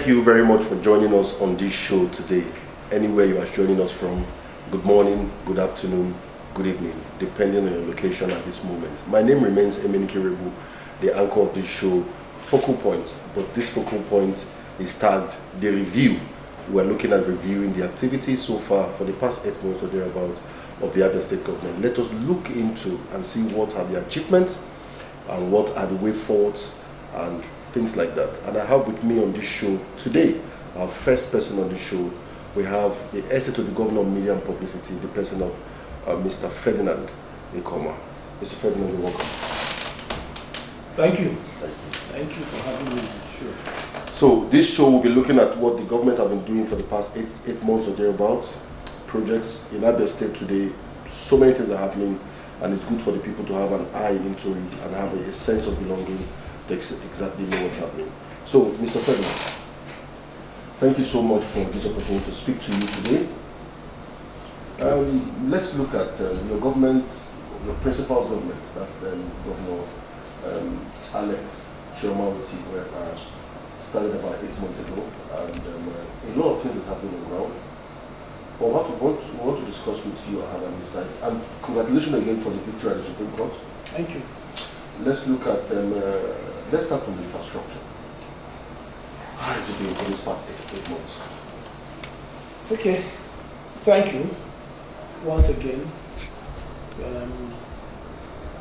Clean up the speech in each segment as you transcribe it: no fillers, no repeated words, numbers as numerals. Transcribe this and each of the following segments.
Thank you very much for joining us on this show today. Anywhere you are joining us from, good morning, good afternoon, good evening, depending on your location at this moment. My name remains Emin Kirebu, the anchor of this show, Focal Point. But this focal point is tagged The Review. We're looking at reviewing the activities so far for the past 8 months or thereabout of the Abia State government. Let us look into and see what are the achievements and what are the way forwards and things like that. And I have with me on this show today, our first person on the show, we have the essay to the Governor of Media and Publicity, the person of Mr. Ferdinand Ikoma. Mr. Ferdinand, you're welcome. Thank you. Thank you. Thank you for having me. Sure. So this show will be looking at what the government have been doing for the past eight months or thereabouts. Projects in Abia State today, so many things are happening, and it's good for the people to have an eye into it and have a sense of belonging to exactly know what's happening. So, Mr. Ferdinand, thank you so much for this opportunity to speak to you today. Let's look at your government, your principal's government, that's Governor Alex Chiomawiti, where started about 8 months ago, and a lot of things is happening on the ground. But what we want to discuss with you and on this side, and congratulations again for the victory at the Supreme Court. Thank you. Let's look at, let's start from the infrastructure. How has it been for this past 8 months? Okay. Thank you once again.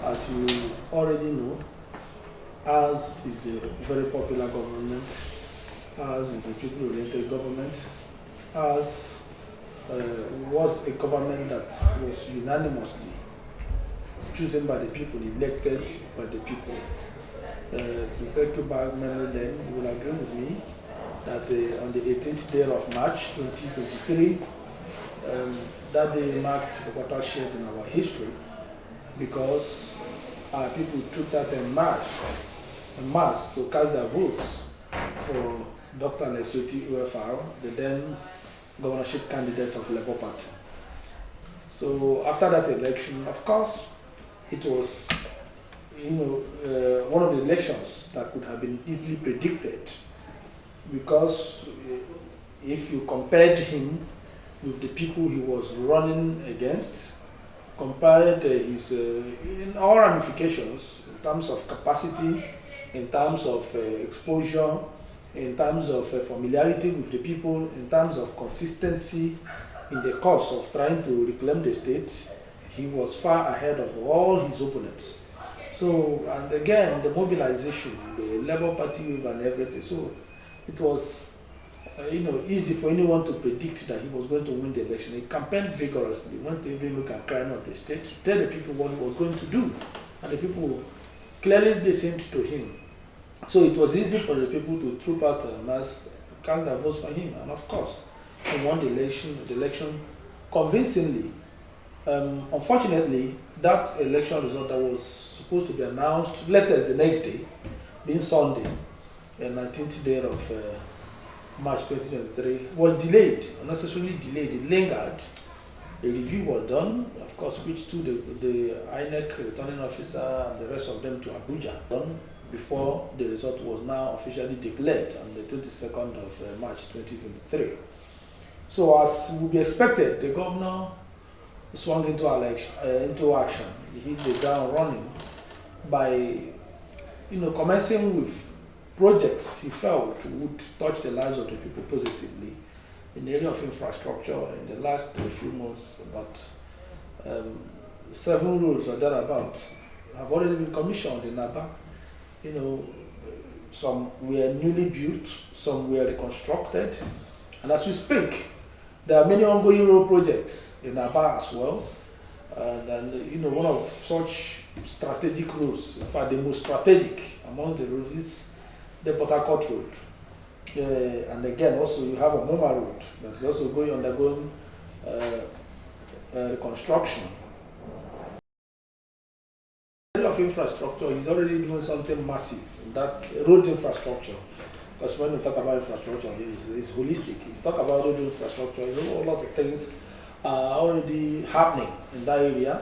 As you already know, ours is a very popular government. Ours is a people-oriented government. Ours was a government that was unanimously chosen by the people, elected by the people. To take you back memory lane, you will agree with me that on the 18th day of March 2023, that day marked a watershed in our history because our people took out a mass to cast their votes for Dr. Lesoti UFR, the then governorship candidate of Labour Party. So after that election, of course, it was one of the elections that could have been easily predicted, because if you compared him with the people he was running against, compared his in all ramifications, in terms of capacity, in terms of exposure, in terms of familiarity with the people, in terms of consistency in the cause of trying to reclaim the state, he was far ahead of all his opponents. So, and again, the mobilization, the Labour Party and everything, so it was easy for anyone to predict that he was going to win the election. He campaigned vigorously, went to every nook and cranny of the state to tell the people what he was going to do, and the people clearly listened to him. So it was easy for the people to troop out and cast their votes for him, and of course, he won the election convincingly. Unfortunately, that election result that was supposed to be announced latest the next day, being Sunday, the 19th day of March 2023, was delayed, unnecessarily delayed. It lingered. A review was done, of course, which took the INEC returning officer and the rest of them to Abuja, done before the result was now officially declared on the 22nd of March 2023. So as would be expected, the governor swung into action. He hit the ground running by commencing with projects he felt would touch the lives of the people positively in the area of infrastructure. In the last few months, about 7 roads or thereabout have already been commissioned in Aba. Some were newly built, some were reconstructed, and as we speak, there are many ongoing road projects in Aba as well. And one of such strategic roads, in fact, the most strategic among the roads is the Port Harcourt Road. And again, also you have a Moma Road that is also undergoing reconstruction. The area of infrastructure is already doing something massive in that road infrastructure. Because when we talk about infrastructure, it's holistic. If you talk about road infrastructure, a lot of things are already happening in that area.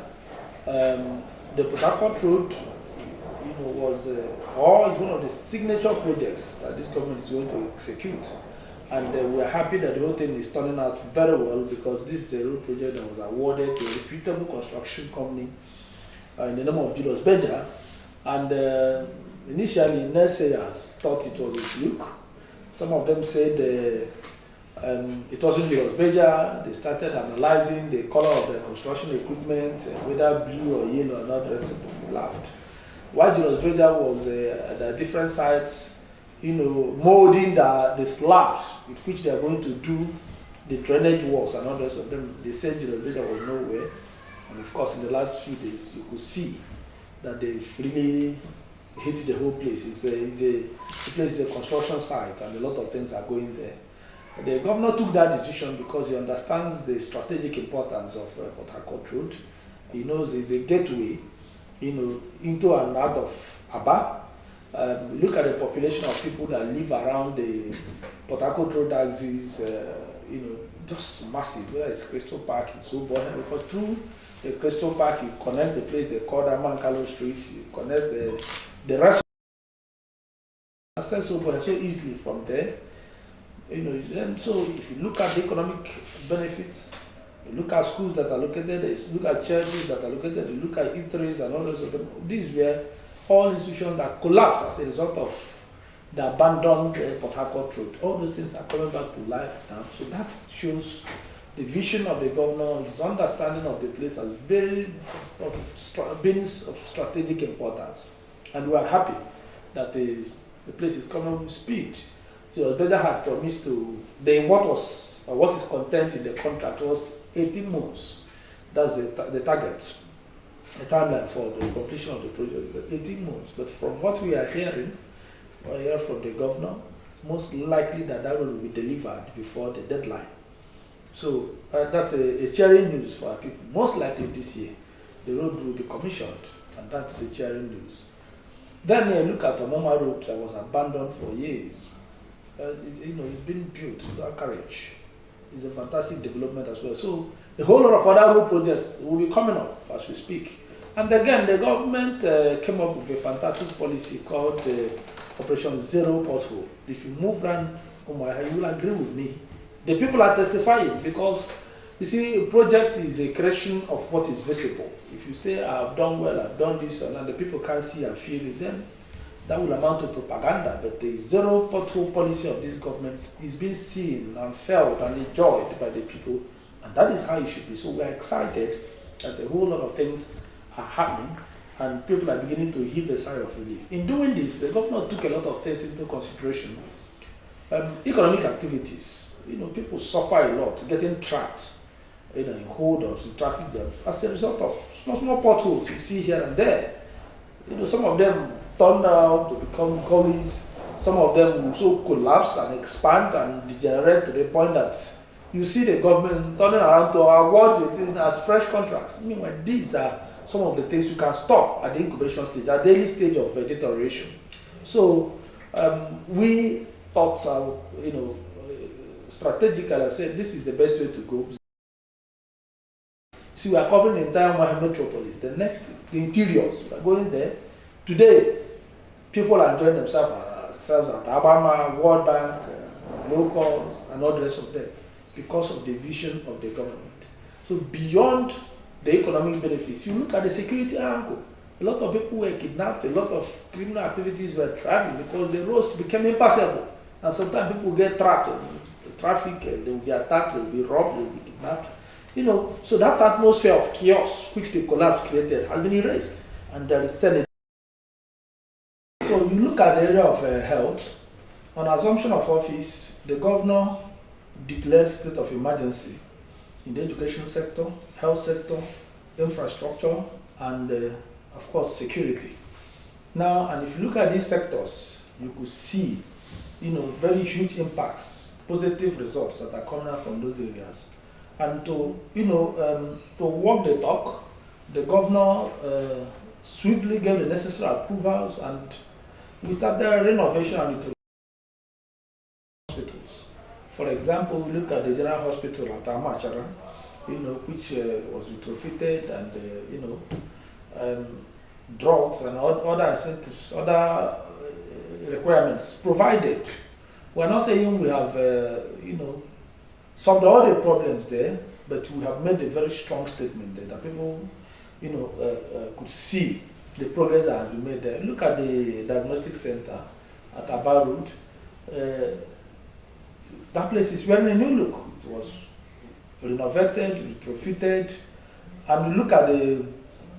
The Port Harcourt Road is one of the signature projects that this government is going to execute. And we're happy that the whole thing is turning out very well, because this is a road project that was awarded to a reputable construction company in the name of Julius Berger. And initially, naysayers thought it was a fluke. Some of them said it wasn't Julius Berger. They started analyzing the color of the construction equipment, whether blue or yellow or not. The rest of them laughed. While Julius Berger was at the different sites, molding the slabs with which they are going to do the drainage works and all the rest of them, they said Julius Berger was nowhere. And of course, in the last few days, you could see that they've really hit the whole place. The place is a construction site, and a lot of things are going there. The governor took that decision because he understands the strategic importance of Port Harcourt Road. He knows it's a gateway, into and out of Aba. Look at the population of people that live around the Port Harcourt Road axis, just massive. Whether it's Crystal Park, it's so boring. Because through the Crystal Park, you connect the place they call Mankalo Street, you connect the rest of access over so easily from there. And so if you look at the economic benefits, you look at schools that are located there, you look at churches that are located there, you look at eateries and all those of them. These were all institutions that collapsed as a result of the abandoned Port Harcourt Road. All those things are coming back to life now. So that shows the vision of the governor, his understanding of the place as being of strategic importance. And we are happy that the place is coming with speed. So Berger had promised what is contained in the contract was 18 months. That's the target, the timeline for the completion of the project, 18 months. But from what we are hearing, from the governor, it's most likely that will be delivered before the deadline. So that's a cheering news for our people. Most likely this year, the road will be commissioned, and that's a cheering news. Then look at Omoma Road that was abandoned for years. It's been built to encourage. It's a fantastic development as well. So a whole lot of other road projects will be coming up as we speak. And again, the government came up with a fantastic policy called Operation Zero Pothole. If you move around Umuahia, you will agree with me. The people are testifying because, you see, a project is a creation of what is visible. If you say, I've done well, I've done this, and the people can't see and feel it, then that will amount to propaganda. But the zero pothole policy of this government is being seen and felt and enjoyed by the people, and that is how it should be. So we are excited that a whole lot of things are happening, and people are beginning to heave a sigh of relief. In doing this, the governor took a lot of things into consideration. Economic activities. People suffer a lot, getting trapped, in hold-ups, in traffic jam, as a result of small potholes you see here and there. Some of them turn out to become gullies. Some of them also collapse and expand and degenerate to the point that you see the government turning around to award the thing as fresh contracts. Meanwhile, these are some of the things you can stop at the incubation stage, at the early stage of deterioration. So we thought, strategically, I said this is the best way to go. See, we are covering the entire Umuahia metropolis. The interiors, we are going there. Today, people are enjoying themselves at Alabama, World Bank, locals, and all the rest of them because of the vision of the government. So beyond the economic benefits, you look at the security angle. A lot of people were kidnapped, a lot of criminal activities were thriving because the roads became impassable. And sometimes people get trapped in the traffic, they will be attacked, they will be robbed, they will be kidnapped. So that atmosphere of chaos which the collapse created has been erased. And there is sanity. So you look at the area of health. On assumption of office, the governor declared state of emergency in the education sector, health sector, infrastructure, and of course security. Now, and if you look at these sectors, you could see, very huge impacts, positive results that are coming out from those areas. And to walk the talk, the governor swiftly gave the necessary approvals, and we started renovation and hospitals. For example, we look at the general hospital at Amachara, which was retrofitted, and drugs and other requirements provided We're not saying we have, solved all the problems there, but we have made a very strong statement there that people, could see the progress that has been made there. Look at the diagnostic center at Aba Road. That place is wearing a new look. It was renovated, retrofitted, and look at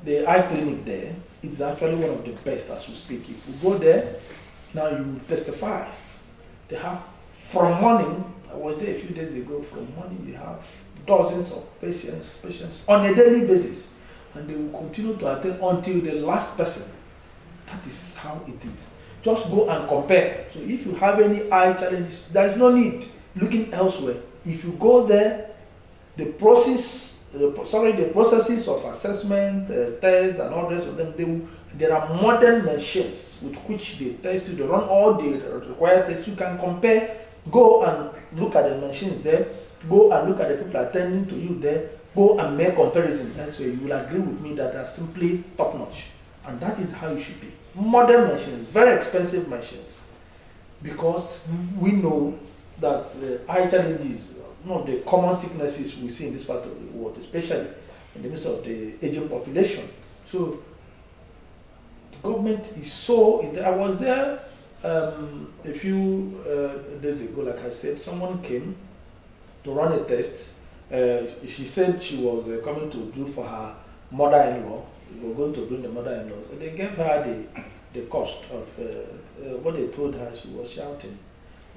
the eye clinic there. It's actually one of the best as we speak. If you go there, now you will testify. They have, from morning, I was there a few days ago, from morning you have dozens of patients on a daily basis. And they will continue to attend until the last person. That is how it is. Just go and compare. So if you have any eye challenges, there is no need looking elsewhere. If you go there, the processes of assessment, tests, and all the rest of them, there are modern machines with which they test you. They run all the required tests. You can compare. Go and look at the machines there. Go and look at the people attending to you there. Go and make comparison elsewhere. You will agree with me that they are simply top notch. And that is how it should be. Modern machines, very expensive machines. Because we know that eye challenges, one of the common sicknesses we see in this part of the world, especially in the midst of the aging population. So the government is so, I was there a few days ago, like I said, someone came to run a test. She said she was coming to do for her mother-in-law. We were going to bring the mother-in-law. So they gave her the cost of what they told her. She was shouting.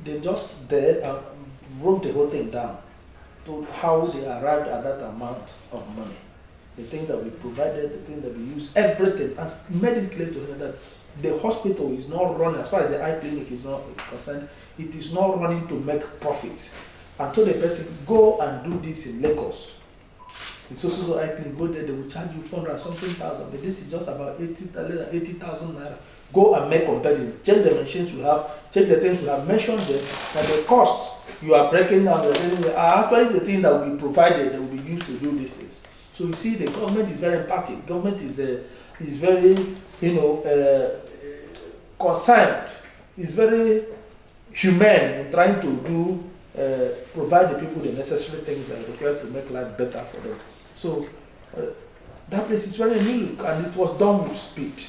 They just there broke the whole thing down, told how they arrived at that amount of money. The thing that we provided, the thing that we used, everything, and made it clear to her that the hospital is not running, as far as the eye clinic is not concerned, it is not running to make profits. And told the person, go and do this in Lagos. It's also eye clinic, go there, they will charge you 400 something thousand, but this is just about 80,000 naira. Go and make comparison. Check the machines we have, check the things we have mentioned there, and the costs you are breaking down are actually the things that will be provided, that will be used to do these things. So you see, the government is very empathic. Government is very, concerned. Is very humane in trying to provide the people the necessary things that are required to make life better for them. So that place is very new, and it was done with speed.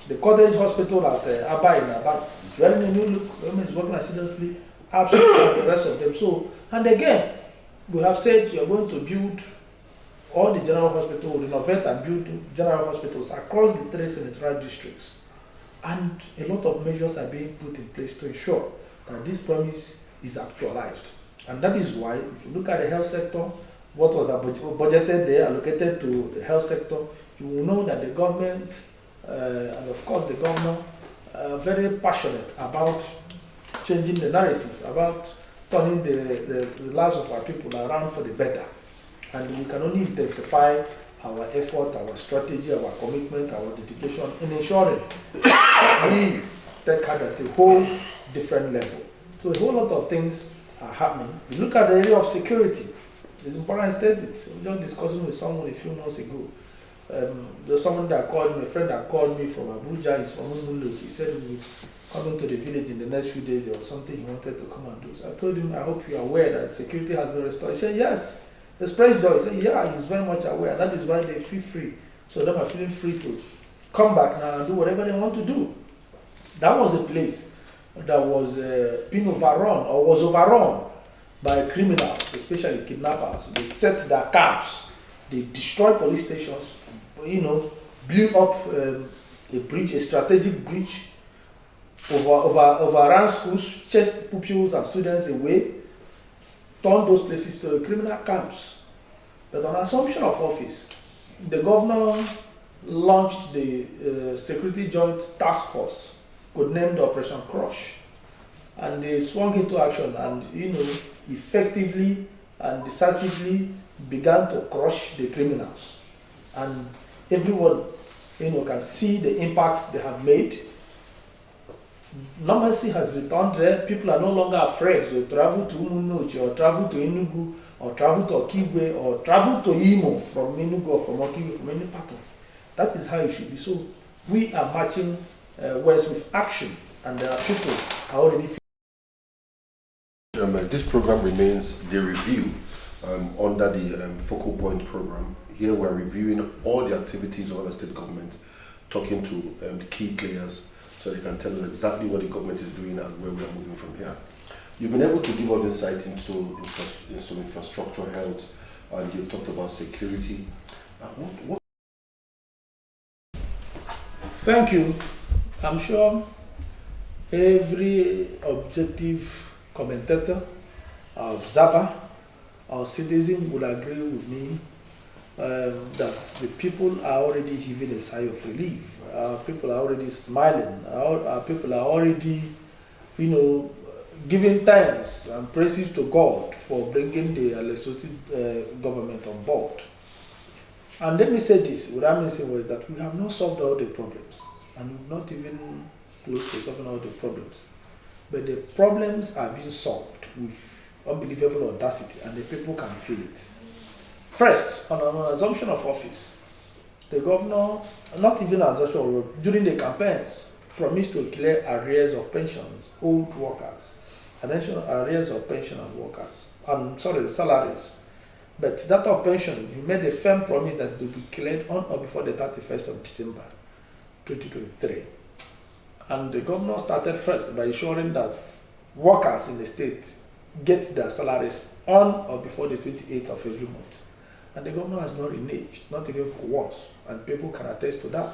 The cottage hospital at Aba in Aba is very new. Government is working assiduously, absolutely, the rest of them. So, and again, we have said you are going to build all the general hospitals, renovate and build general hospitals across the 3 senatorial districts. And a lot of measures are being put in place to ensure that this promise is actualized. And that is why, if you look at the health sector, what was budgeted there, allocated to the health sector, you will know that the government, and of course the governor, are very passionate about changing the narrative, about turning the lives of our people around for the better. And we can only intensify our effort, our strategy, our commitment, our dedication in ensuring we take her at a whole different level. So a whole lot of things are happening. We look at the area of security. It's important stages. We were just discussing with someone a few months ago. There's someone that called me, a friend that called me from Abuja, he's from Umulu. He said he was coming to the village in the next few days. There was something he wanted to come and do. So I told him, I hope you are aware that security has been restored. He said, yes. Express joy. He said, yeah, he's very much aware. That is why they feel free. So them are feeling free to come back now and do whatever they want to do. That was a place that was being overrun or was overrun by criminals, especially kidnappers. They set their camps, they destroyed police stations, blew up a bridge, a strategic bridge, overran schools, chased pupils and students away, turned those places to criminal camps. But on assumption of office, the governor launched the Security Joint Task Force, codenamed Operation Crush. And they swung into action and, effectively and decisively began to crush the criminals. And everyone, can see the impacts they have made. Normalcy has returned there. People are no longer afraid to travel to Umunochi or travel to Enugu or travel to Okigwe or travel to Imo from Enugu or from Okigwe, from any part of. That is how it should be. So we are marching west with action, and there are people already This program remains the review under the focal point program. Here we're reviewing all the activities of the state government, talking to the key players so they can tell us exactly what the government is doing and where we are moving from here. You've been able to give us insight into infrastructure, health, and you've talked about security. Thank you. I'm sure every objective commentator, observer, or citizen would agree with me that the people are already heaving a sigh of relief. People are already smiling. People are already, giving thanks and praises to God for bringing the Lesotho government on board. And let me say this, what I'm saying was that we have not solved all the problems, and we've not even close to solving all the problems. But the problems are being solved with unbelievable audacity, and the people can feel it. First, on an assumption of office, the governor, not even assumption, during the campaigns, promised to clear arrears of pensions, old workers, arrears of pension and workers, salaries. But that of pension, he made a firm promise that it will be cleared on or before the 31st of December 2023. And the governor started first by ensuring that workers in the state get their salaries on or before the 28th of every month. And the governor has not reneged, not even for once, and people can attest to that.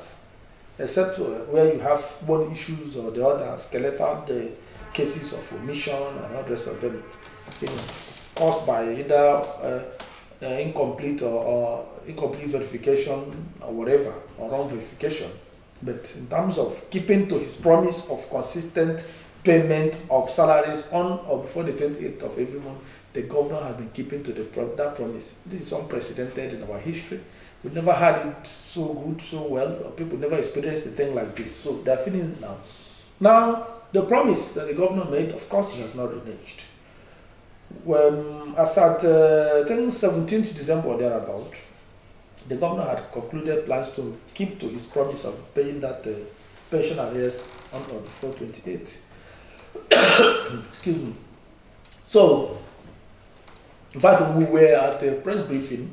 Except where you have one issues or the other, skeletal the cases of omission and all the rest of them, caused by either incomplete or incomplete verification or whatever, or wrong verification. But in terms of keeping to his promise of consistent payment of salaries on or before the 28th of every month, the governor has been keeping to that promise. This is unprecedented in our history. We've never had it so good, so well. People never experienced a thing like this. So they're feeling it now. Now, the promise that the governor made, of course, he has not reneged. When, as at I think 17th December or thereabout, the governor had concluded plans to keep to his promise of paying that pension arrears on or before 28th. Excuse me. So, in fact, we were at a press briefing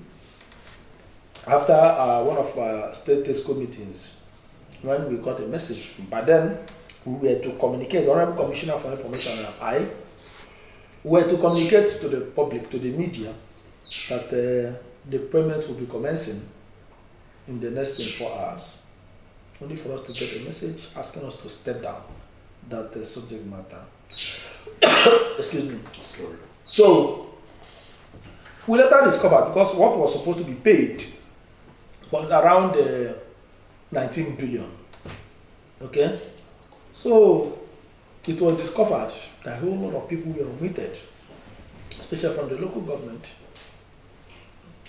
after one of our state ESCO meetings when we got a message. By then, we were to communicate, the Honorable Commissioner for Information and I were to communicate to the public, to the media, that the payment will be commencing in the next 24 hours. Only for us to get a message asking us to step down that subject matter. Excuse me. Sorry. So, we later discovered, because what was supposed to be paid was around 19 billion. Okay? So, it was discovered that a whole lot of people were omitted, especially from the local government,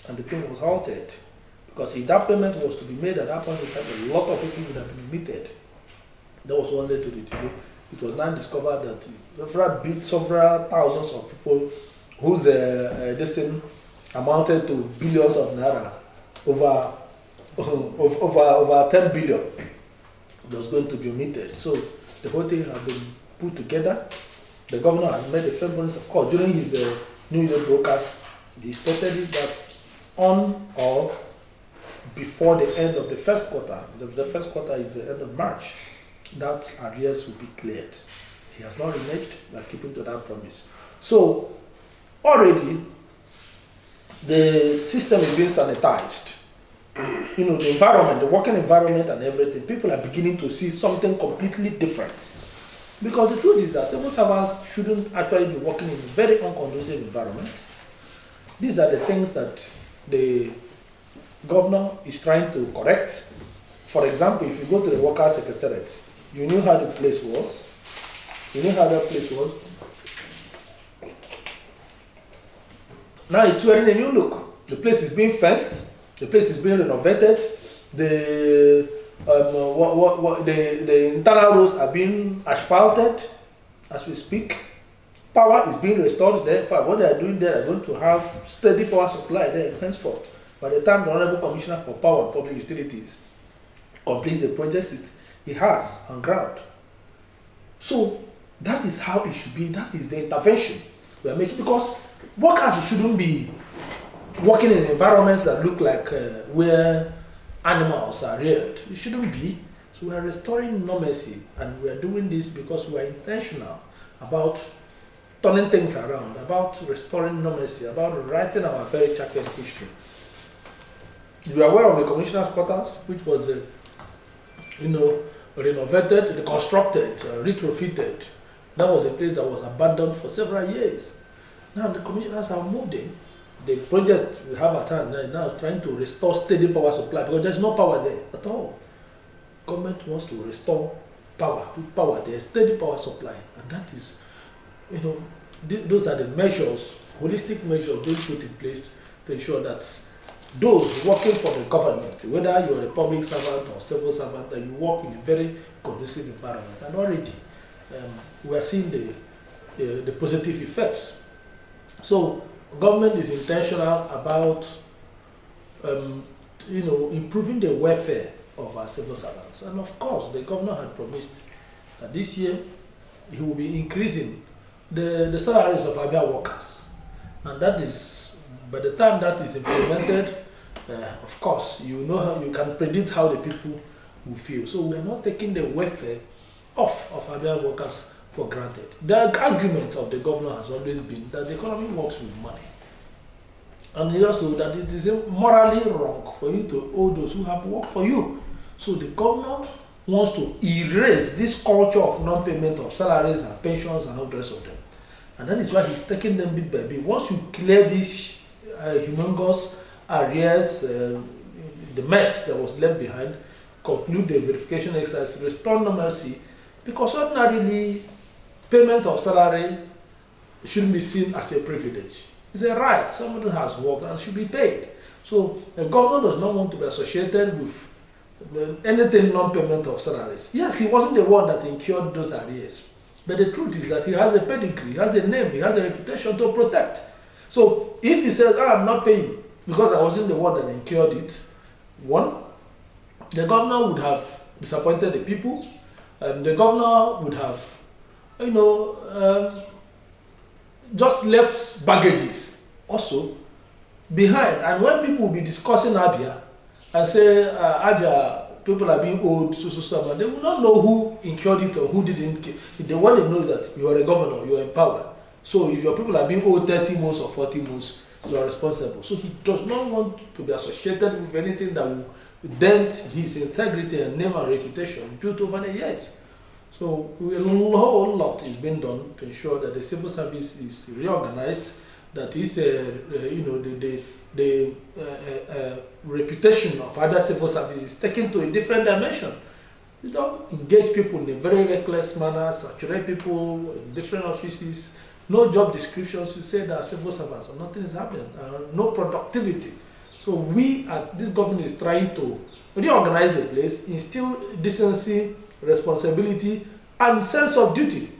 and the thing was halted. Because if that payment was to be made at that point in time, a lot of people would have been omitted. That was one led to the delay. It was now discovered that several thousands of people whose this thing amounted to billions of naira, over 10 billion, was going to be omitted. So the whole thing has been put together. The governor has made a firm promise, of course, during his New Year broadcast. He stated it that on or before the end of the first quarter, the first quarter is the end of March, that arrears will be cleared. He has not reneged, we are keeping to that promise. So already the system is being sanitized. The environment, the working environment and everything, people are beginning to see something completely different. Because the truth is that civil servants shouldn't actually be working in a very unconducive environment. These are the things that the governor is trying to correct. For example, if you go to the workers' secretariat, you knew how the place was. Now it's wearing a new look. The place is being fenced. The place is being renovated. The internal roads are being asphalted as we speak. Power is being restored there. In fact, what they are doing there is going to have steady power supply there henceforth. By the time the Honorable Commissioner for Power and Public Utilities completes the projects it has on ground. So that is how it should be. That is the intervention we are making, because workers shouldn't be working in environments that look like where animals are reared. It shouldn't be. So we are restoring normalcy, and we are doing this because we are intentional about turning things around, about restoring normalcy, about writing our very checkered history. You are aware of the commissioner's quarters, which was, renovated, reconstructed, retrofitted. That was a place that was abandoned for several years. Now the commissioners have moved in. The project we have at hand now is trying to restore steady power supply, because there's no power there at all. Government wants to restore power, put power there, steady power supply, and that is, those are the measures, holistic measures being put in place to ensure that those working for the government, whether you're a public servant or civil servant, that you work in a very conducive environment. And already we are seeing the positive effects. So government is intentional about improving the welfare of our civil servants. And of course, the governor had promised that this year he will be increasing the salaries of Abia workers. And that is, by the time that is implemented, of course, you can predict how the people will feel. So we are not taking the welfare of Abia workers for granted. The argument of the governor has always been that the economy works with money. And also that it is morally wrong for you to owe those who have worked for you. So the governor wants to erase this culture of non-payment of salaries and pensions and all the rest of them. And that is why he's taking them bit by bit. Once you clear this humongous arrears, the mess that was left behind, conclude the verification exercise, restore normalcy, because ordinarily payment of salary shouldn't be seen as a privilege. It's a right. Somebody has worked and should be paid. So the governor does not want to be associated with anything non-payment of salaries. Yes, he wasn't the one that incurred those arrears. But the truth is that he has a pedigree, he has a name, he has a reputation to protect. So if he says, I'm not paying because I wasn't the one that incurred it, one, the governor would have disappointed the people. The governor would have, just left baggages also behind. And when people will be discussing Abia and say Abia people are being owed so, they will not know who incurred it or who didn't. They want to know that you are a governor, you are in power. So if your people are being owed 30 months or 40 months, you are responsible. So he does not want to be associated with anything that will dent his integrity and name and reputation due to over the years. So a whole lot is being done to ensure that the civil service is reorganized, that is, the reputation of other civil services is taken to a different dimension. You don't engage people in a very reckless manner, saturate people in different offices, no job descriptions. You say that civil servants, and nothing is happening, no productivity. So this government is trying to reorganize the place, instill decency, responsibility, and sense of duty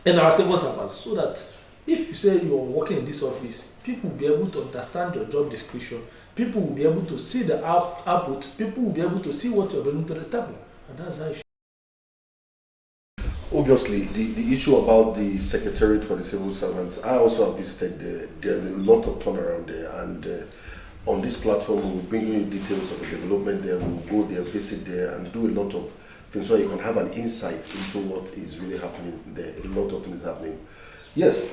in our civil servants, so that if you say you are working in this office, people will be able to understand your job description, people will be able to see the output, people will be able to see what you're bringing to the table. And that's how it should. Obviously, the issue about the Secretariat for the Civil Servants, I also have visited there. There's a lot of turnaround there, and on this platform, we'll bring you details of the development there. We'll go there, visit there, and do a lot of things so you can have an insight into what is really happening there. A lot of things happening. Yes,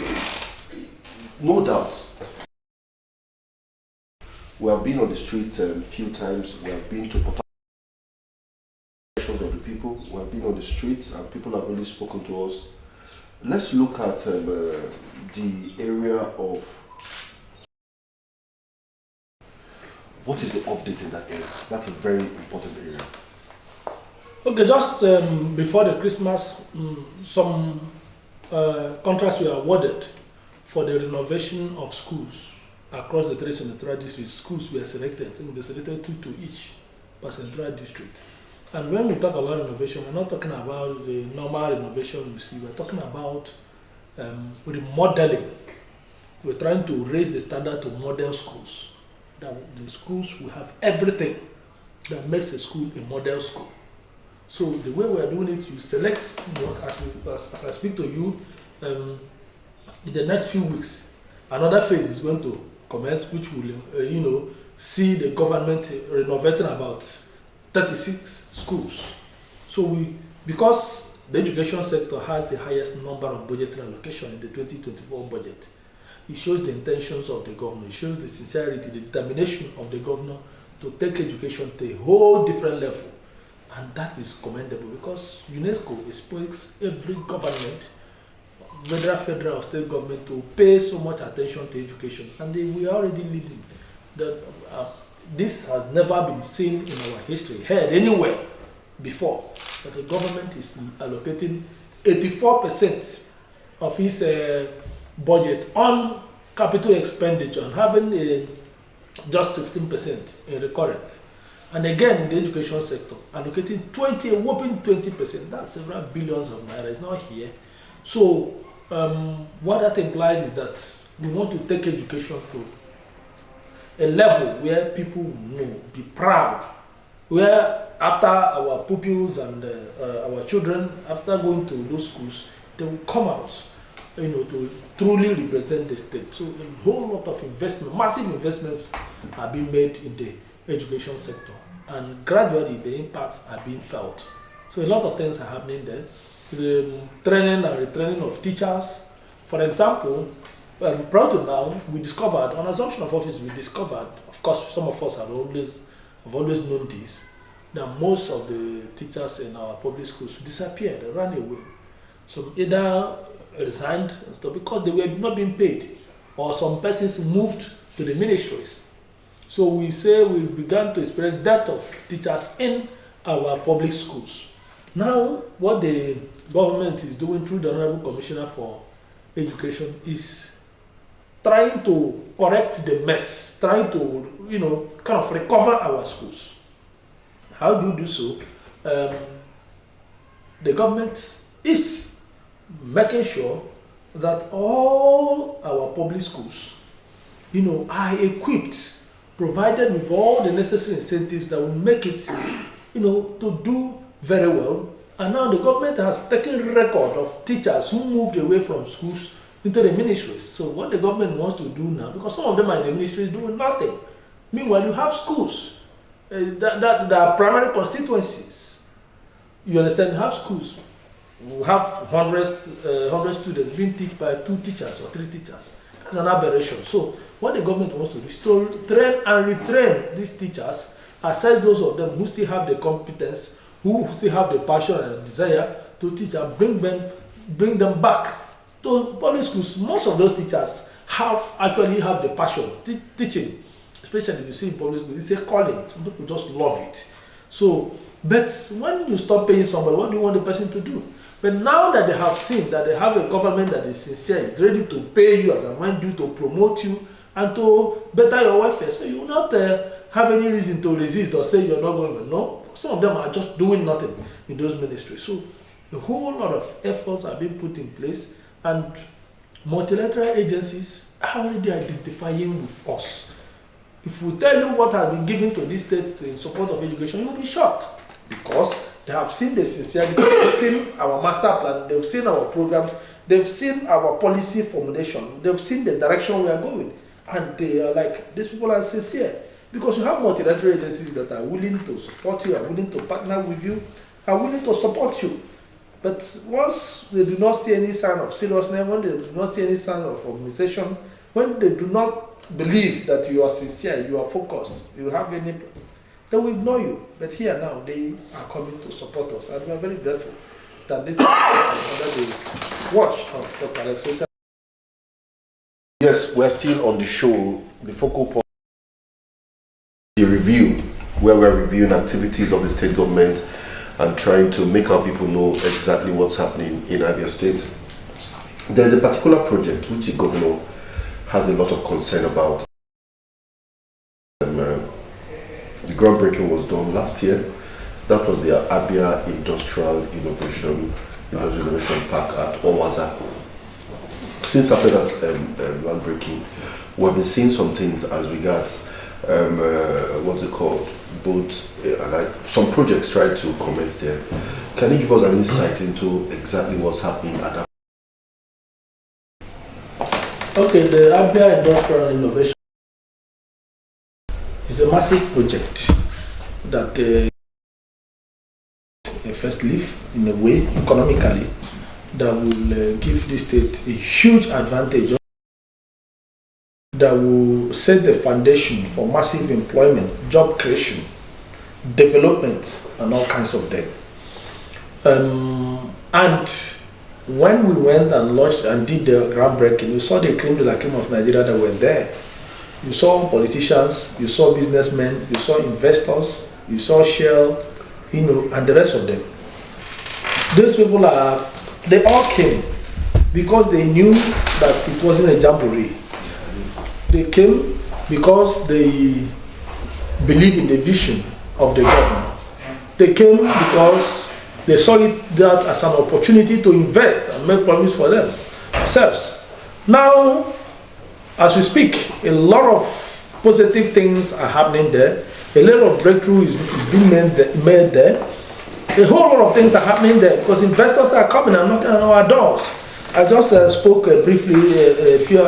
no doubt. We have been on the street a few times. We have been to of the people. We have been on the streets, and people have really spoken to us. Let's look at the area of what is the update in that area. That's a very important area. Okay, just before the Christmas, some contracts were awarded for the renovation of schools across the 3 senatorial districts. Schools were selected. I think they selected 2 to each per senatorial district. And when we talk about renovation, we're not talking about the normal renovation you see. We're talking about remodeling. We're trying to raise the standard to model schools. That the schools will have everything that makes a school a model school. So the way we are doing it, you select, as I speak to you, In the next few weeks, another phase is going to commence, which will, see the government renovating about 36 schools. So because the education sector has the highest number of budgetary allocation in the 2024 budget, it shows the intentions of the governor, it shows the sincerity, the determination of the governor to take education to a whole different level. And that is commendable because UNESCO expects every government, whether federal or state government, to pay so much attention to education. And we are already leading. This has never been seen in our history, heard anywhere before. But the government is allocating 84% of its budget on capital expenditure and having just 16% in recurrent. And again, in the education sector, allocating a whopping 20%. That's several billions of naira. It's not here. So what that implies is that we want to take education to a level where people will be proud, where after our pupils and our children, after going to those schools, they will come out, to truly represent the state. So a whole lot of investment, massive investments are being made in the education sector, and gradually the impacts are being felt. So a lot of things are happening there. The training and retraining of teachers, for example. Prior to now, we discovered, on assumption of office, of course, some of us have always known this, that most of the teachers in our public schools disappeared, they ran away. So either resigned and stuff because they were not being paid, or some persons moved to the ministries. So we say we began to experience death of teachers in our public schools. Now, what the government is doing through the Honorable Commissioner for Education is trying to correct the mess, trying to, kind of recover our schools. How do you do so? The government is making sure that all our public schools, are equipped, provided with all the necessary incentives that will make it, to do very well. And now the government has taken record of teachers who moved away from schools into the ministries. So what the government wants to do now, because some of them are in the ministry doing nothing. Meanwhile, you have schools that are primary constituencies. You understand? You have schools. You have 100 students being taught by 2 teachers or 3 teachers. That's an aberration. So what the government wants to do is to train and retrain these teachers, aside those of them who still have the competence, who still have the passion and desire to teach, and bring them back to public schools. Most of those teachers actually have the passion teaching, especially if you see in public schools. It's a calling. Some people just love it. So, but when you stop paying somebody, what do you want the person to do? But now that they have seen that they have a government that is sincere, is ready to pay you as and when due, to promote you and to better your welfare, so you will not have any reason to resist or say you're not going to. No, some of them are just doing nothing in those ministries. So a whole lot of efforts are being put in place. And multilateral agencies are already identifying with us. If we tell you what has been given to this state in support of education, you will be shocked, because they have seen the sincerity, they've seen our master plan, they've seen our programs, they've seen our policy formulation, they've seen the direction we are going, and they are like, these people are sincere. Because you have multilateral agencies that are willing to support you, are willing to partner with you, are willing to support you. But once they do not see any sign of seriousness, when they do not see any sign of organization, when they do not believe that you are sincere, you are focused, you have any, they will ignore you. But here now, they are coming to support us, and we are very grateful that this is under the watch of Dr. Alexander. Yes, we're still on the show, the focal point, the review, where we're reviewing activities of the state government and trying to make our people know exactly what's happening in Abia State. There's a particular project which the governor has a lot of concern about. The groundbreaking was done last year. That was the Abia Industrial Innovation Park at Owaza. Since after that groundbreaking, we've been seeing some things as regards what's it called? Some projects try to commence there. Can you give us an insight into exactly what's happening at that? Okay, the Abia Industrial Innovation is a massive project that a first leaf in a way economically that will give the state a huge advantage, that will set the foundation for massive employment, job creation, development, and all kinds of them. And when we went and launched and did the groundbreaking, you saw the cream de la cream of Nigeria that were there. You saw politicians, you saw businessmen, you saw investors, you saw Shell, and the rest of them. Those people they all came because they knew that it wasn't a jamboree. They came because they believe in the vision of the government. They came because they saw that as an opportunity to invest and make profits for themselves. Now, as we speak, a lot of positive things are happening there. A lot of breakthrough is being made there. A whole lot of things are happening there because investors are coming and knocking on our doors. I just spoke briefly a few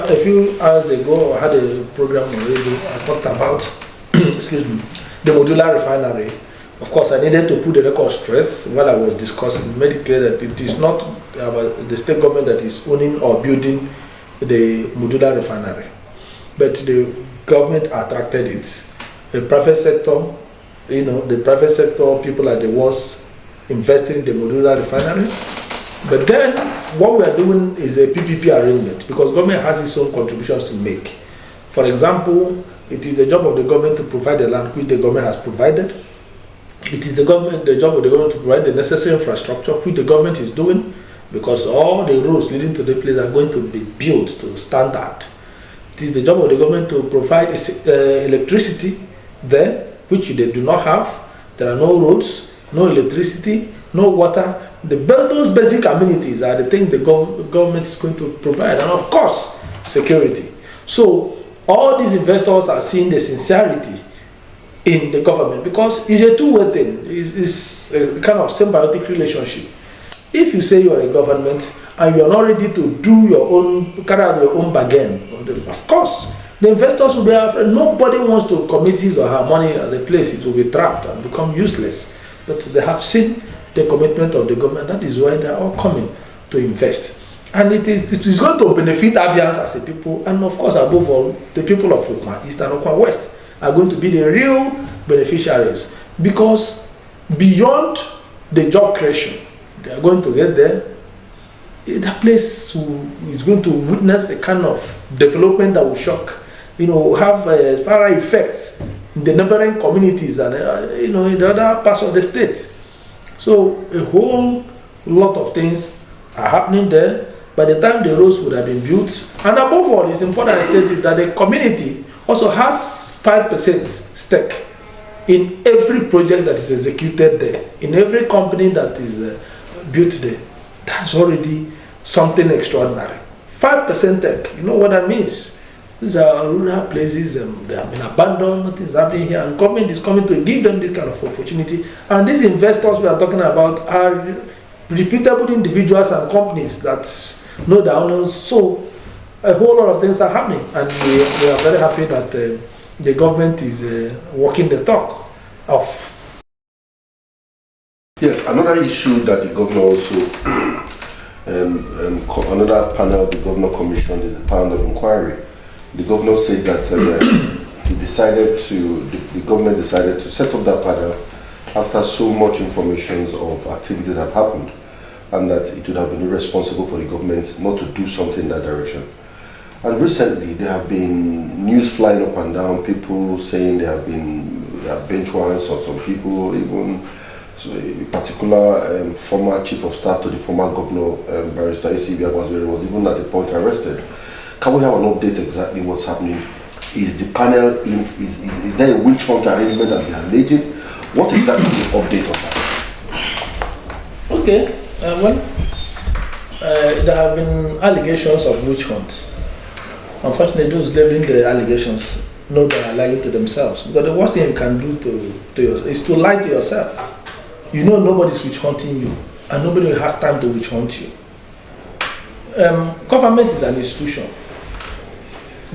hours ago. I had a program on radio. I talked about excuse me, the modular refinery. Of course, I needed to put the record straight while I was discussing, made it clear that it is not the state government that is owning or building the modular refinery, but the government attracted it. The private sector, the private sector people are the ones investing in the modular refinery. But then what we are doing is a PPP arrangement because government has its own contributions to make. For example, it is the job of the government to provide the land which the government has provided. It is the job of the government to provide the necessary infrastructure which the government is doing, because all the roads leading to the place are going to be built to standard. It is the job of the government to provide electricity there, which they do not have. There are no roads, no electricity, no water. Those basic amenities are the things the government is going to provide, and of course, security. So all these investors are seeing the sincerity in the government because it's a two-way thing. It's a kind of symbiotic relationship. If you say you are a government and you are not ready to do carry out your own bargain, of course, the investors will be afraid. Nobody wants to commit his or her money at the place. It will be trapped and become useless. But they have seen the commitment of the government. That is why they are all coming to invest. And it is going to benefit Abians as a people, and of course, above all, the people of Okwa East and Okwa West are going to be the real beneficiaries, because beyond the job creation they are going to get there, that place is going to witness the kind of development that will shock, have far effects in the neighboring communities and in the other parts of the state. So a whole lot of things are happening there. By the time the roads would have been built, and above all, it's important to state that the community also has 5% stake in every project that is executed there, in every company that is built there. That's already something extraordinary. 5% stake, you know what that means? These are rural places, they have been abandoned, nothing is happening here, and government is coming to give them this kind of opportunity. And these investors we are talking about are reputable individuals and companies that know their owners. So a whole lot of things are happening, and we are very happy that the government is walking the talk of. Yes, another issue that the governor also, another panel of the governor commissioned is the panel of inquiry. The governor said that the government decided to set up that panel after so much information of activities that have happened, and that it would have been irresponsible for the government not to do something in that direction. And recently there have been news flying up and down, people saying there have been bench warrants on some people, even a particular former chief of staff to the former governor, Barrister A.C.B. Abazwere, was even at the point arrested. Can we have an update exactly what's happening? Is the panel is there a witch hunt arrangement that they are alleging? What exactly is the update of that? Okay, there have been allegations of witch hunts. Unfortunately, those leveling the allegations know they are lying to themselves, because the worst thing you can do to yourself is to lie to yourself. You know nobody's witch hunting you, and nobody has time to witch hunt you. Government is an institution.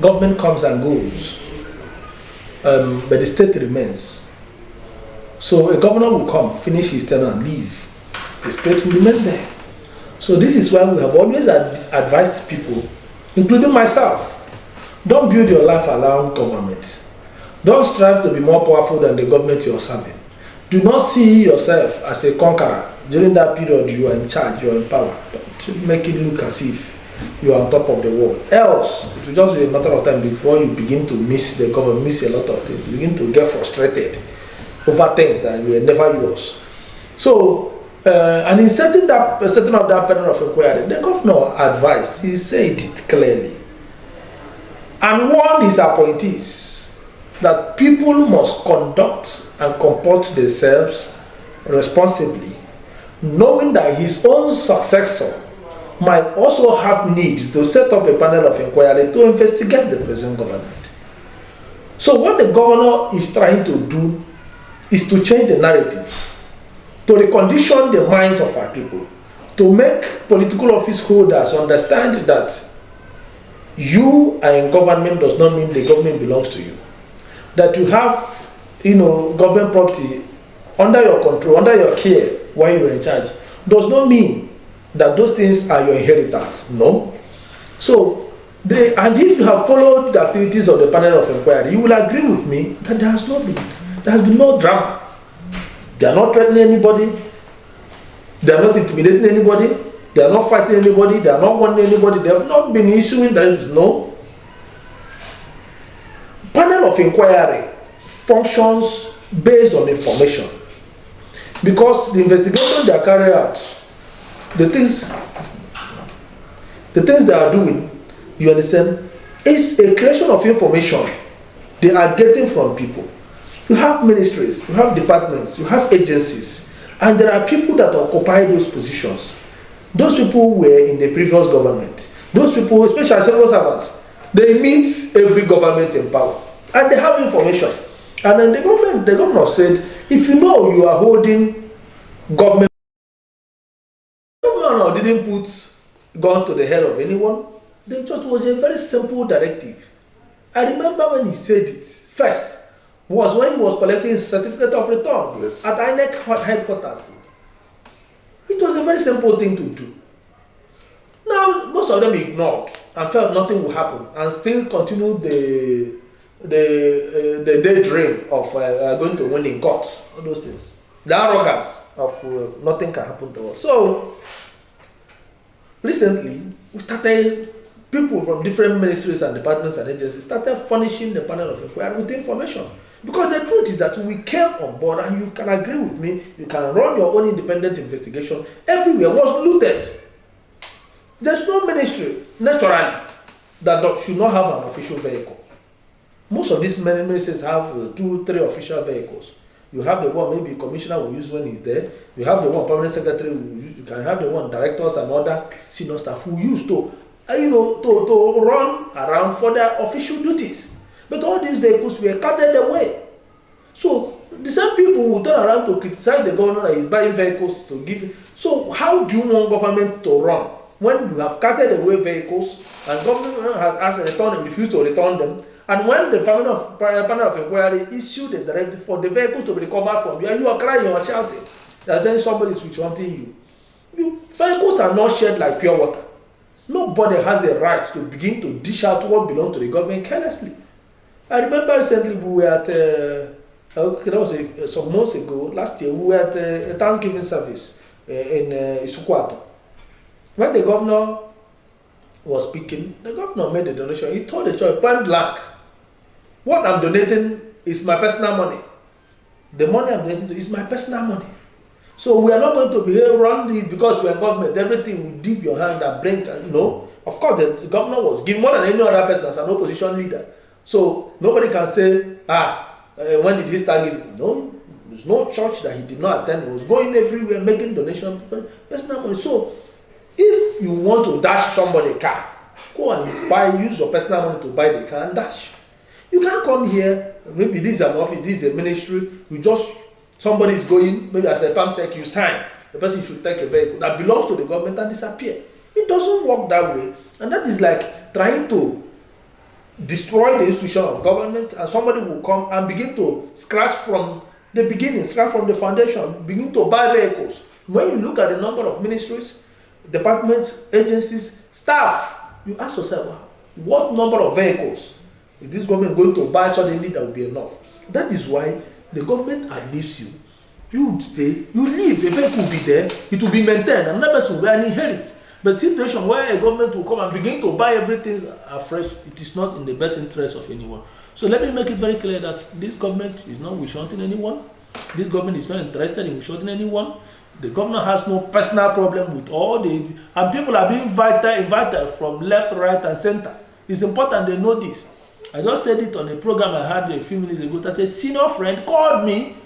Government comes and goes, but the state remains. So a governor will come, finish his tenure and leave. The state will remain there. So this is why we have always advised people, including myself, don't build your life around government. Don't strive to be more powerful than the government you're serving. Do not see yourself as a conqueror. During that period, you are in charge, you are in power. Don't make it look as if you are on top of the world. Else, it will just be a matter of time before you begin to miss the government, miss a lot of things. You begin to get frustrated over things that were never yours. So, and in setting up that panel of inquiry, the governor advised, he said it clearly, and warned his appointees that people must conduct and comport themselves responsibly, knowing that his own successor might also have need to set up a panel of inquiry to investigate the present government. So what the governor is trying to do is to change the narrative, to recondition the minds of our people, to make political office holders understand that you are in government does not mean the government belongs to you. That you have, government property under your control, under your care while you are in charge, does not mean that those things are your inheritance. No. So, and if you have followed the activities of the panel of inquiry, you will agree with me that there has been no drama. They are not threatening anybody. They are not intimidating anybody. They are not fighting anybody. They are not warning anybody. They have not been issuing that. No. Panel of inquiry functions based on information. Because the investigation they are carrying out, the things they are doing, you understand, is a creation of information they are getting from people. You have ministries, you have departments, you have agencies, and there are people that occupy those positions. Those people were in the previous government. Those people, especially civil servants, they meet every government in power, and they have information. And then the governor said, if you know you are holding government, the governor didn't put gun to the head of anyone. It just was a very simple directive. I remember when he said it first was when he was collecting his certificate of return at INEC headquarters. It was a very simple thing to do. Now, most of them ignored and felt nothing would happen and still continued the daydream of going to win in court, all those things. The arrogance of nothing can happen to us. So, recently, we started, people from different ministries and departments and agencies started furnishing the panel of inquiry with information. Because the truth is that we came on board, and you can agree with me, you can run your own independent investigation. Everywhere was looted. There's no ministry, naturally, that should not have an official vehicle. Most of these ministries have 2-3 official vehicles. You have the one maybe commissioner will use when he's there. You have the one permanent secretary will use. You can have the one directors and other senior staff who use to run around for their official duties. But all these vehicles were carted away. So the same people will turn around to criticize the governor that is buying vehicles to give. So how do you want government to run when you have carted away vehicles and government has returned and refused to return them? And when the panel of inquiry issued a directive for the vehicles to be recovered from you, and you are crying, you are shouting, they are saying somebody is witch-hunting you. Vehicles are not shared like pure water. Nobody has a right to begin to dish out what belongs to the government carelessly. I remember recently we were at, that was some months ago, last year, we were at a Thanksgiving service in Isukwato. When the governor was speaking, the governor made a donation. He told the church, point blank, what I'm donating is my personal money. The money I'm donating is my personal money. So we are not going to be here run this because we are government. Everything will dip your hand and bring. No, of course the governor was given more than any other person as an opposition leader. So nobody can say, when did he start giving? No, there's no church that he did not attend. He was going everywhere making donations, personal money. So if you want to dash somebody a car, go and use your personal money to buy the car and dash. You can't come here, maybe this is an office, this is a ministry, somebody is going, maybe as a PAMSEC, you sign, the person should take a vehicle that belongs to the government and disappear. It doesn't work that way. And that is like trying to destroy the institution of government, and somebody will come and begin to scratch from the beginning, scratch from the foundation, begin to buy vehicles. When you look at the number of ministries, departments, agencies, staff, you ask yourself, what number of vehicles is this government going to buy suddenly that will be enough? That is why the government admits you. You would stay, you leave, the vehicle will be there, it will be maintained, and another person will inherit. But situation where a government will come and begin to buy everything afresh, it is not in the best interest of anyone. So let me make it very clear that this government is not wish-hunting anyone. This government is not interested in wish-hunting anyone. The governor has no personal problem with all the, and people are being invited from left, right, and center. It's important they know this. I just said it on a program I had a few minutes ago that a senior friend called me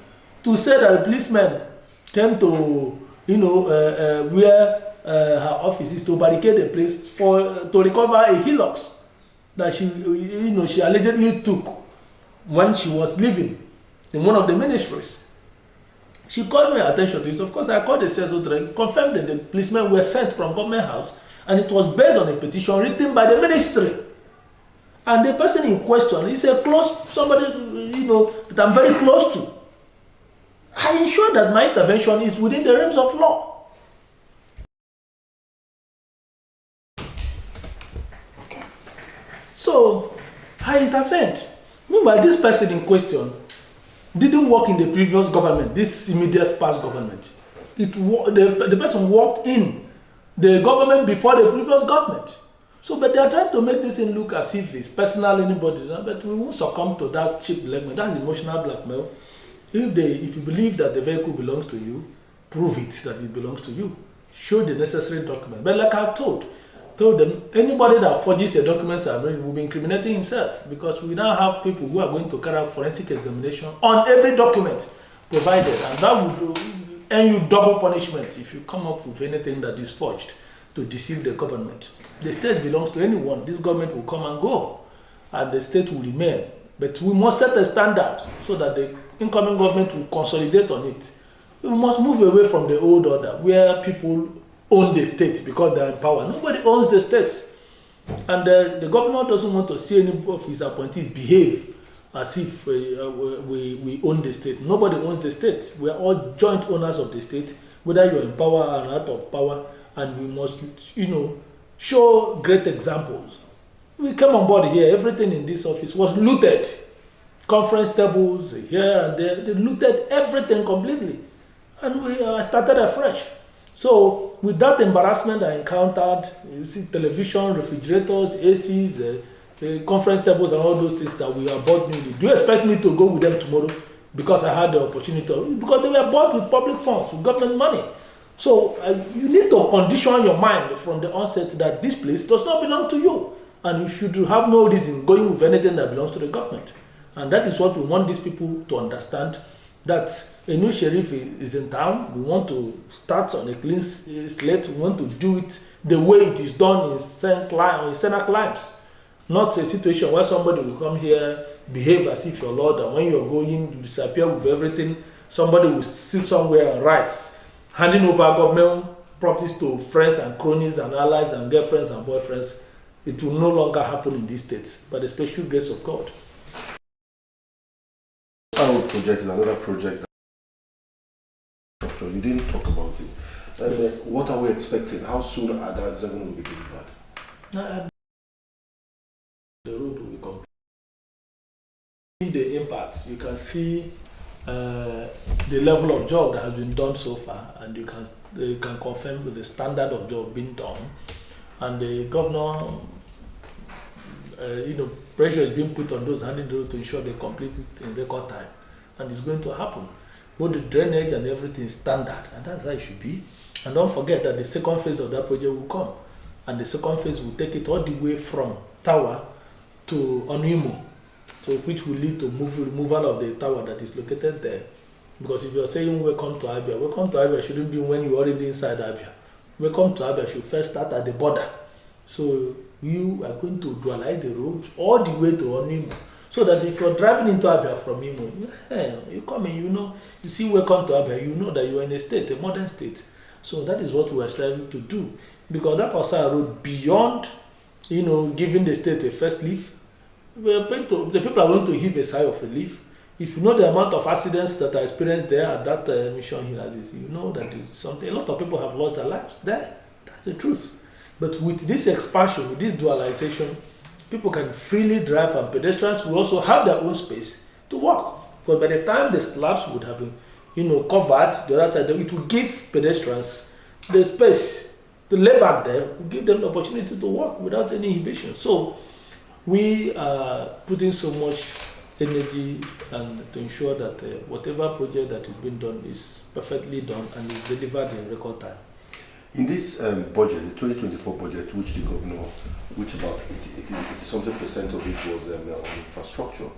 to say that a policeman came to, where her office is, to barricade the place to recover a Hilux that she allegedly took when she was living in one of the ministries. She called my attention to this. Of course, I called the sales authority, confirmed that the policemen were sent from government house, and it was based on a petition written by the ministry. And the person in question is somebody that I'm very close to. I ensure that my intervention is within the realms of law. Okay. So I intervened. Meanwhile, this person in question didn't work in the previous government, this immediate past government. The person worked in the government before the previous government. So, but they are trying to make this thing look as if it's personal anybody, but we won't succumb to that cheap blackmail. That's emotional blackmail. If you believe that the vehicle belongs to you, prove it that it belongs to you. Show the necessary document. But like I've told them, anybody that forges a document will be incriminating himself, because we now have people who are going to carry out forensic examination on every document provided, and that would earn you double punishment if you come up with anything that is forged to deceive the government. The state belongs to anyone. This government will come and go, and the state will remain. But we must set a standard so that the incoming government will consolidate on it. We must move away from the old order where people own the state because they are in power. Nobody owns the state. And the governor doesn't want to see any of his appointees behave as if we own the state. Nobody owns the state. We are all joint owners of the state, whether you're in power or out of power, and we must, show great examples. We came on board here, everything in this office was looted. Conference tables here and there, they looted everything completely. And we started afresh. So with that embarrassment I encountered, you see television, refrigerators, ACs, conference tables and all those things that we are bought newly. Do you expect me to go with them tomorrow because I had the opportunity? Because they were bought with public funds, with government money. So you need to condition your mind from the onset that this place does not belong to you. And you should have no reason going with anything that belongs to the government. And that is what we want these people to understand, that a new sheriff is in town. We want to start on a clean slate. We want to do it the way it is done in Senate climes. Not a situation where somebody will come here, behave as if you're Lord, and when you're going, you disappear with everything. Somebody will sit somewhere and write, handing over government properties to friends and cronies and allies and girlfriends and boyfriends. It will no longer happen in these states, by the special grace of God. Our project is another project. You didn't talk about it. Yes. What are we expecting? How soon are that going to be delivered? The road will be complete. See the impacts. You can see the level of job that has been done so far, and you can confirm with the standard of job being done. And the governor, pressure is being put on those handling the road to ensure they complete it in record time, and it's going to happen. Both the drainage and everything is standard, and that's how it should be. And don't forget that the second phase of that project will come, and the second phase will take it all the way from Tower to Onimo, so which will lead to removal of the tower that is located there. Because if you're saying welcome to Abia shouldn't be when you're already inside Abia. Welcome to Abia should first start at the border. So you are going to dualize the road all the way to Onimo, so that if you're driving into Abia from Imo, you come in, you see welcome to Abia, you know that you're in a state, a modern state. So that is what we are striving to do. Because that Osai road, beyond, giving the state a first leaf, the people are going to heave a sigh of relief. If you know the amount of accidents that are experienced there at that mission hill, you know that it's something. A lot of people have lost their lives there. That's the truth. But with this expansion, with this dualization, people can freely drive, and pedestrians will also have their own space to walk. Because by the time the slabs would have been, covered the other side, it will give pedestrians the space. The lay back there will give them the opportunity to walk without any inhibition. So we are putting so much energy and to ensure that whatever project that is being done is perfectly done and is delivered in record time. In this budget, the 2024 budget, which the governor, which about 80% of it was on infrastructure,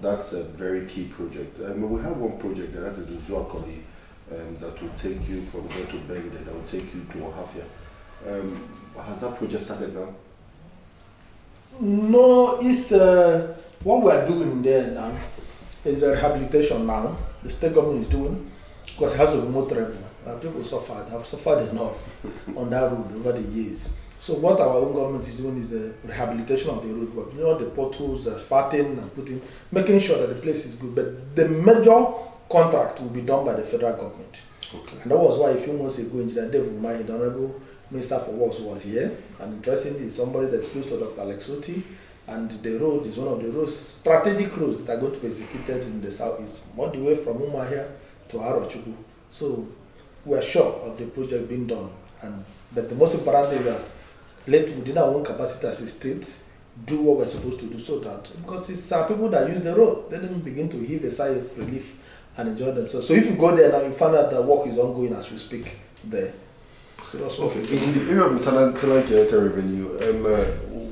that's a very key project. We have one project that is the Zuakoli, that will take you from here to Bengde, that will take you to Ohafia. Has that project started now? No, it's what we are doing there now is a rehabilitation now. The state government is doing, because it has a remote revenue. People have suffered enough on that road over the years. So what our own government is doing is the rehabilitation of the road work. The potholes, asphalting and making sure that the place is good. But the major contract will be done by the federal government. Okay. And that was why a few months ago, Engineer David Umahi, the Honorable Minister for Works, was here. And interestingly, is somebody that's close to Dr. Alex Otti. And the road is one of the roads, strategic roads that are going to be executed in the southeast, all the way from Umahia to Arochukwu. So we are sure of the project being done. But the most important thing is that let within our own capacity as a state do what we're supposed to do, so that, because it's our people that use the road, let them begin to heave a sigh of relief and enjoy themselves. So if you go there now, you find out that work is ongoing as we speak there. So that's okay. In the area of internal generated revenue,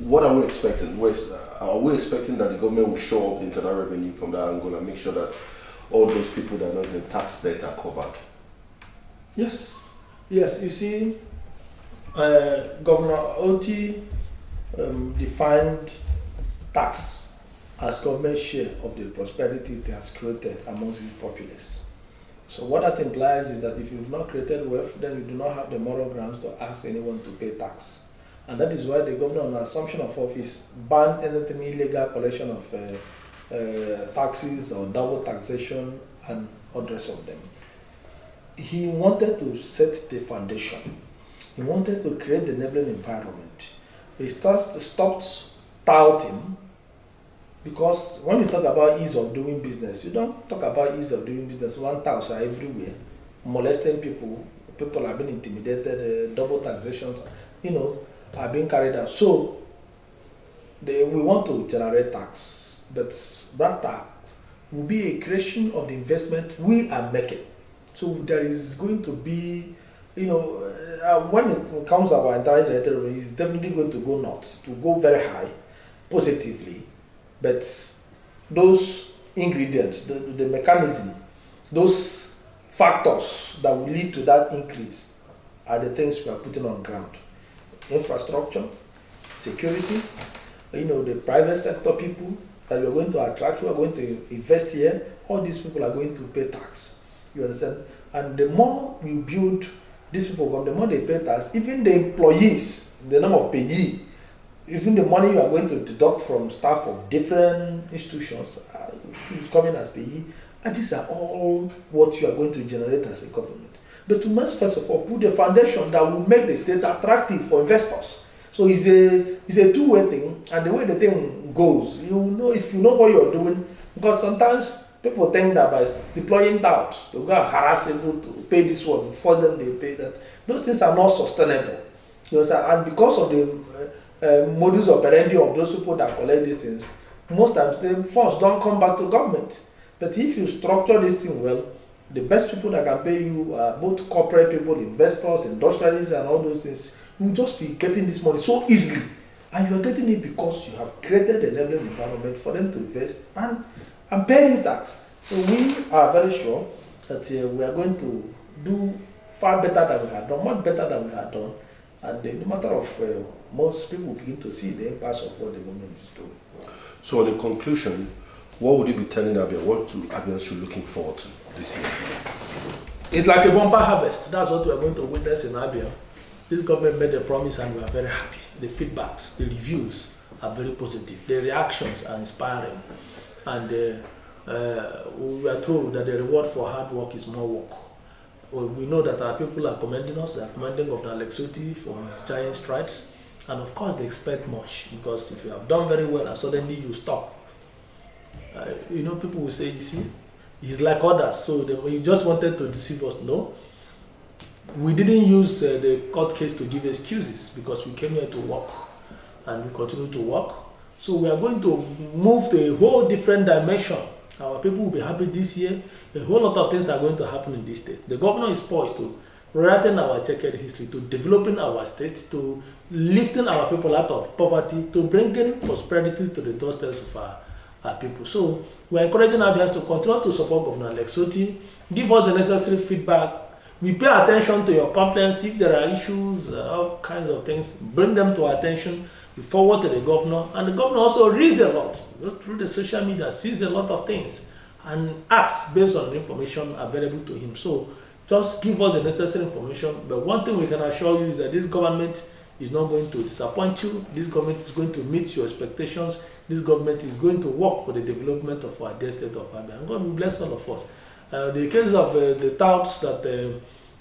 what are we expecting? Are we expecting that the government will show up internal revenue from that angle and make sure that all those people that are not in tax debt are covered? Yes. You see, Governor Otti defined tax as government share of the prosperity it has created amongst its populace. So what that implies is that if you've not created wealth, then you do not have the moral grounds to ask anyone to pay tax. And that is why the governor, on assumption of office, banned anything illegal collection of taxes or double taxation and all the rest of them. He wanted to set the foundation. He wanted to create the enabling environment. He stopped touting, because when we talk about ease of doing business, you don't talk about ease of doing business. One touts are everywhere, molesting people. People are being intimidated. Double taxations, are being carried out. So we want to generate tax, but that tax will be a creation of the investment we are making. So there is going to be, when it comes to our entire generated revenue, it's definitely going to go north, to go very high, positively. But those ingredients, the mechanism, those factors that will lead to that increase are the things we are putting on ground. Infrastructure, security, the private sector people that we are going to attract, who are going to invest here, all these people are going to pay tax. You understand? And the more you build these people, the more they pay tax. Even the employees, the number of payee, even the money you are going to deduct from staff of different institutions is coming as payee. And these are all what you are going to generate as a government. But you must first of all put the foundation that will make the state attractive for investors. So it's a two-way thing, and the way the thing goes, if you know what you're doing, because sometimes people think that by deploying doubts, to go and harass people to pay this one, force them they pay that. Those things are not sustainable. And because of the modus operandi of those people that collect these things, most times the funds don't come back to government. But if you structure this thing well, the best people that can pay you are both corporate people, investors, industrialists, and all those things. You will just be getting this money so easily. And you are getting it because you have created an enabling environment for them to invest and pay you tax. So we are very sure that we are going to do far better than we had done, much better than we had done. And in the matter of most people begin to see the impact of what the government is doing. So in conclusion, what would you be telling Abia? What Abians should looking forward to this year? It's like a bumper harvest. That's what we are going to witness in Abia. This government made a promise and we are very happy. The feedbacks, the reviews are very positive. The reactions are inspiring, and we are told that the reward for hard work is more work. Well, we know that our people are commending us. They are commending Governor Alex Otti for his giant strides, and of course they expect much, because if you have done very well and suddenly you stop, people will say, you see, he's like others, so he just wanted to deceive us. No, we didn't use the court case to give excuses, because we came here to work and we continue to work. So we are going to move to a whole different dimension. Our people will be happy this year. A whole lot of things are going to happen in this state. The governor is poised to writing our checkered history, to developing our state, to lifting our people out of poverty, to bringing prosperity to the doorsteps of our people. So we are encouraging our Biafrans to continue to support Governor Alex Otti, give us the necessary feedback. We pay attention to your complaints. If there are issues, all kinds of things, bring them to our attention. We forward to the governor, and the governor also reads a lot through the social media, sees a lot of things, and acts based on the information available to him. So just give us the necessary information. But one thing we can assure you is that this government is not going to disappoint you. This government is going to meet your expectations. This government is going to work for the development of our dear state of Abia. And God will bless all of us. The case of the touts that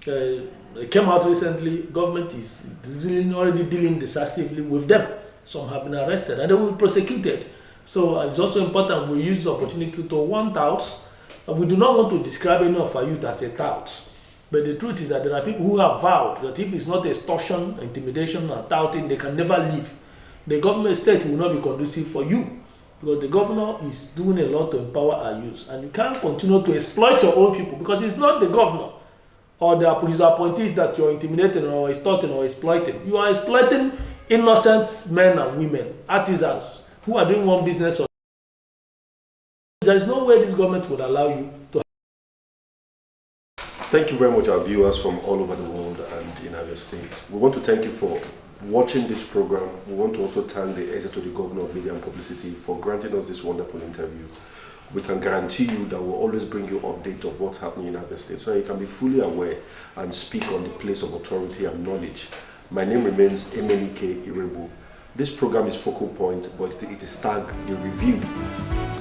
came out recently, government is already dealing decisively with them. Some have been arrested and they will be prosecuted. So it's also important we use the opportunity to warn touts. We do not want to describe any of our youth as a tout. But the truth is that there are people who have vowed that if it's not extortion, intimidation, or touting, they can never leave. The government state will not be conducive for you, because the governor is doing a lot to empower our youth. And you can't continue to exploit your own people, because it's not the governor or his appointees that you're intimidating or extorting or exploiting. You are exploiting innocent men and women, artisans, who are doing one business. There is no way this government would allow you to. Thank you very much, our viewers from all over the world and in Abia State. We want to thank you for watching this program. We want to also thank the Executive to the Governor of Media and Publicity for granting us this wonderful interview. We can guarantee you that we'll always bring you update of what's happening in Abia State, so you can be fully aware and speak on the place of authority and knowledge. My name remains Emenike Irebu. This program is Focal Point, but it is tagged The Review.